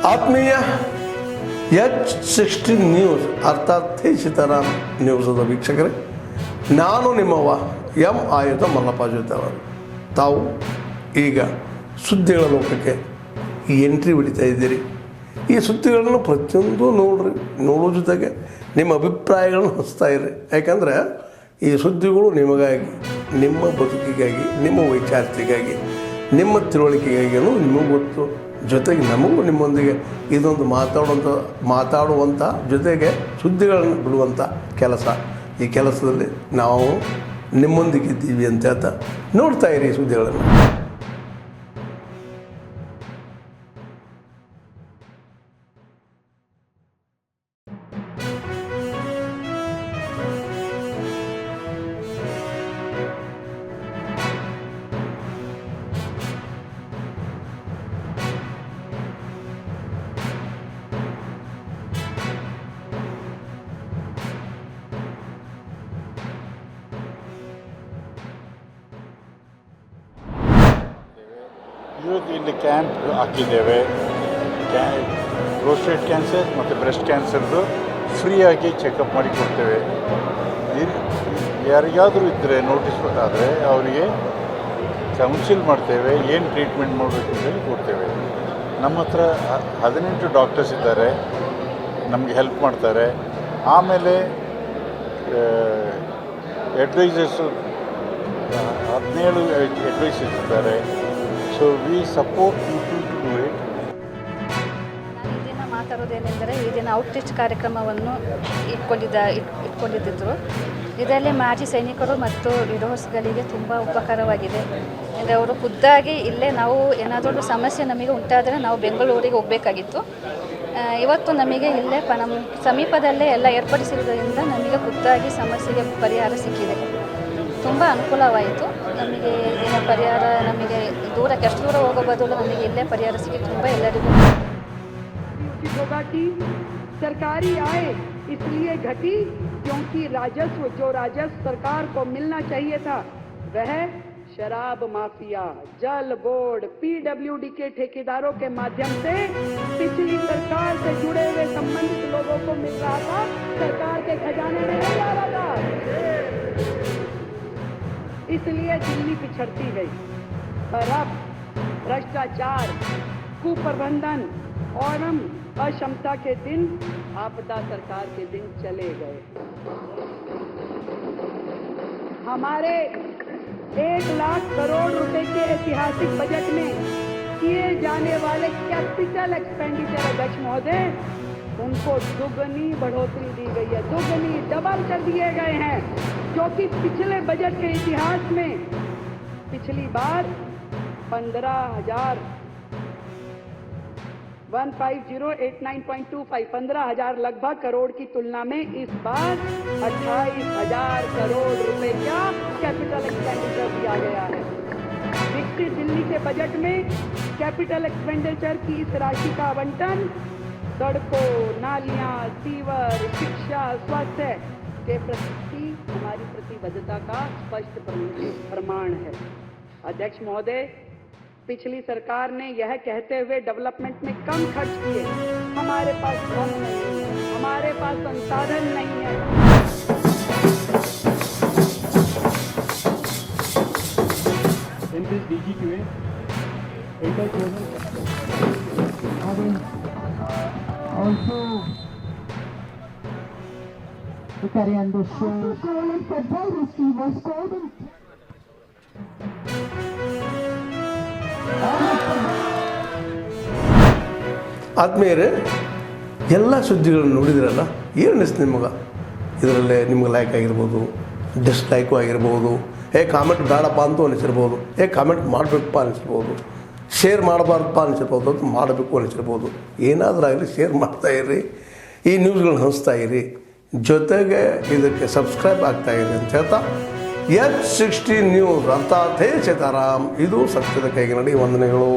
ಆತ್ಮೀಯ H16 news ಅರ್ಥಾತ್ ಸೀತಾರಾಮ್ ನ್ಯೂಸದ ವೀಕ್ಷಕರೇ, ನಾನು ನಿಮ್ಮವ ಎಂ ಆಯುಧ ಮಲ್ಲಪ್ಪ ಜೊತೆವರು. ತಾವು ಈಗ ಸುದ್ದಿಗಳ ಲೋಕಕ್ಕೆ ಎಂಟ್ರಿ ಹೊಡಿತಾ ಇದ್ದೀರಿ. ಈ ಸುದ್ದಿಗಳನ್ನು ಪ್ರತಿಯೊಂದು ನೋಡೋ ಜೊತೆಗೆ ನಿಮ್ಮ ಅಭಿಪ್ರಾಯಗಳನ್ನು ಹಂಚ್ತಾ ಇರಿ. ಯಾಕಂದರೆ ಈ ಸುದ್ದಿಗಳು ನಿಮಗಾಗಿ, ನಿಮ್ಮ ಬದುಕಿಗಾಗಿ, ನಿಮ್ಮ ವೈಚಾರಿಕೆಗಾಗಿ, ನಿಮ್ಮ ತಿಳುವಳಿಕೆಗಾಗಿಯೂ ನಿಮಗೂ ಗೊತ್ತು. ಜೊತೆಗೆ ನಮಗೂ ನಿಮ್ಮೊಂದಿಗೆ ಇದೊಂದು ಮಾತಾಡುವಂಥ ಜೊತೆಗೆ ಸುದ್ದಿಗಳನ್ನು ಬಿಡುವಂಥ ಕೆಲಸ. ಈ ಕೆಲಸದಲ್ಲಿ ನಾವು ನಿಮ್ಮೊಂದಿಗಿದ್ದೀವಿ ಅಂತ ಹೇಳ್ತಾ ನೋಡ್ತಾ ಇರಿ ಸುದ್ದಿಗಳನ್ನು. ಇವತ್ತು ಇಲ್ಲಿ ಕ್ಯಾಂಪ್ ಹಾಕಿದ್ದೇವೆ. ಪ್ರೋಸ್ಟೇಟ್ ಕ್ಯಾನ್ಸರ್ ಮತ್ತು ಬ್ರೆಸ್ಟ್ ಕ್ಯಾನ್ಸರ್ದು ಫ್ರೀಯಾಗಿ ಚೆಕಪ್ ಮಾಡಿ ಕೊಡ್ತೇವೆ. ಯಾರಿಗಾದರೂ ಇದ್ದರೆ ನೋಟಿಸ್ ಆದರೆ ಅವರಿಗೆ ಕೌನ್ಸಿಲ್ ಮಾಡ್ತೇವೆ, ಏನು ಟ್ರೀಟ್ಮೆಂಟ್ ಮಾಡಬೇಕು ಅಂತೇಳಿ ಕೊಡ್ತೇವೆ. ನಮ್ಮ ಹತ್ರ 18 ಡಾಕ್ಟರ್ಸ್ ಇದ್ದಾರೆ, ನಮಗೆ ಹೆಲ್ಪ್ ಮಾಡ್ತಾರೆ. ಆಮೇಲೆ ಅಡ್ವೈಸರ್ಸು 17 ಅಡ್ವೈಸರ್ಸ್ ಇದ್ದಾರೆ. So we support people to do it. ನಾನು ಈ ದಿನ ಮಾತಾಡೋದೇನೆಂದರೆ, ಈ ದಿನ ಔಟ್ರೀಚ್ ಕಾರ್ಯಕ್ರಮವನ್ನು ಇಟ್ಕೊಂಡಿದ್ದರು. ಇದರಲ್ಲಿ ಮಾಜಿ ಸೈನಿಕರು ಮತ್ತು ವಿಡೋಸ್ಗಳಿಗೆ ತುಂಬ ಉಪಕಾರವಾಗಿದೆ. ಅಂದರೆ ಅವರು ಖುದ್ದಾಗಿ ಇಲ್ಲೇ ನಾವು ಏನಾದರೂ ಸಮಸ್ಯೆ ನಮಗೆ ಉಂಟಾದರೆ ನಾವು ಬೆಂಗಳೂರಿಗೆ ಹೋಗಬೇಕಾಗಿತ್ತು. ಇವತ್ತು ನಮಗೆ ಇಲ್ಲೇ ನಮ್ಮ ಸಮೀಪದಲ್ಲೇ ಎಲ್ಲ ಏರ್ಪಡಿಸಿರುವುದರಿಂದ ನಮಗೆ ಖುದ್ದಾಗಿ ಸಮಸ್ಯೆಗೆ ಪರಿಹಾರ ಸಿಕ್ಕಿದೆ. ತುಂಬ ಅನುಕೂಲವಾಯಿತು. ನಮಗೆ ಇದರ ಪರಿಹಾರ, ನಮಗೆ ದೂರಕ್ಕೆ ಎಷ್ಟು ದೂರ ಹೋಗೋ ಬದಲು ನಮಗೆ ಇಲ್ಲೇ ಪರಿಹಾರ ಸಿಕ್ಕಿ ತುಂಬ ಎಲ್ಲರಿಗೂ उचित होगा कि सरकारी आय इसलिए घटी क्योंकि राजस्व सरकार को मिलना चाहिए था वह शराब माफिया, जल बोर्ड, पीडब्ल्यूडी के ठेकेदारों के माध्यम से पिछली सरकार से जुड़े हुए संबंधित लोगों को मिल रहा था, सरकार के खजाने में नहीं आ रहा था। इसलिए दिल्ली पिछड़ती गई। पर अब भ्रष्टाचार, कुप्रबंधन और अक्षमता के दिन, आपदा सरकार के दिन चले गए। हमारे 1 लाख करोड़ रुपए के ऐतिहासिक बजट में किए जाने वाले कैपिटल एक्सपेंडिचर अध्यक्ष महोदय, उनको दुगनी बढ़ोतरी दी गई है, दुगनी डबल कर दिए गए हैं, जो कि पिछले बजट के इतिहास में पिछली बार 15,089.25 लगभग करोड़ की तुलना में इस बार 28,000 करोड़ रुपए का कैपिटल एक्सपेंडिचर दिया गया है। विकसित दिल्ली के बजट में कैपिटल एक्सपेंडिचर की इस राशि का आवंटन सड़कों, नालियां, सीवर, शिक्षा, स्वास्थ्य के प्रति हमारी प्रतिबद्धता का स्पष्ट प्रमाण है। अध्यक्ष महोदय, पिछली सरकार ने यह कहते हुए डेवलपमेंट में कम खर्च किए, हमारे पास धन नहीं है, हमारे पास संसाधन नहीं है। In this DGQA, inter-zonal also to carry on the show. Football history was scored in ಆದ್ಮೇಲೆ ಎಲ್ಲ ಸುದ್ದಿಗಳನ್ನು ನೋಡಿದ್ರಲ್ಲ, ಏನು ಅನಿಸ್ತು ನಿಮಗೆ? ಇದರಲ್ಲೇ ನಿಮ್ಗೆ ಲೈಕ್ ಆಗಿರ್ಬೋದು, ಡಿಸ್ಲೈಕು ಆಗಿರ್ಬೋದು, ಕಾಮೆಂಟ್ ಬೇಡಪ್ಪ ಅಂತೂ ಅನಿಸಿರ್ಬೋದು, ಕಾಮೆಂಟ್ ಮಾಡಬೇಕಪ್ಪ ಅನಿಸಿರ್ಬೋದು, ಶೇರ್ ಮಾಡಬಾರ್ದಪ್ಪ ಅನಿಸಿರ್ಬೋದು, ಅದು ಮಾಡಬೇಕು ಅನಿಸಿರ್ಬೋದು. ಏನಾದರೂ ಆಗಲಿ ಶೇರ್ ಮಾಡ್ತಾಯಿರಿ, ಈ ನ್ಯೂಸ್ಗಳನ್ನ ಹಂಚ್ತಾ ಇರಿ, ಜೊತೆಗೆ ಇದಕ್ಕೆ ಸಬ್ಸ್ಕ್ರೈಬ್ ಆಗ್ತಾಯಿರಿ ಅಂತ ಹೇಳ್ತಾ H16 ನ್ಯೂಸ್ ಅರ್ಥಾತ್ ಸೀತಾರಾಮ್, ಇದು ಸತ್ಯದ ಕೈಗೆ ನಡಿ. ವಂದನೆಗಳು.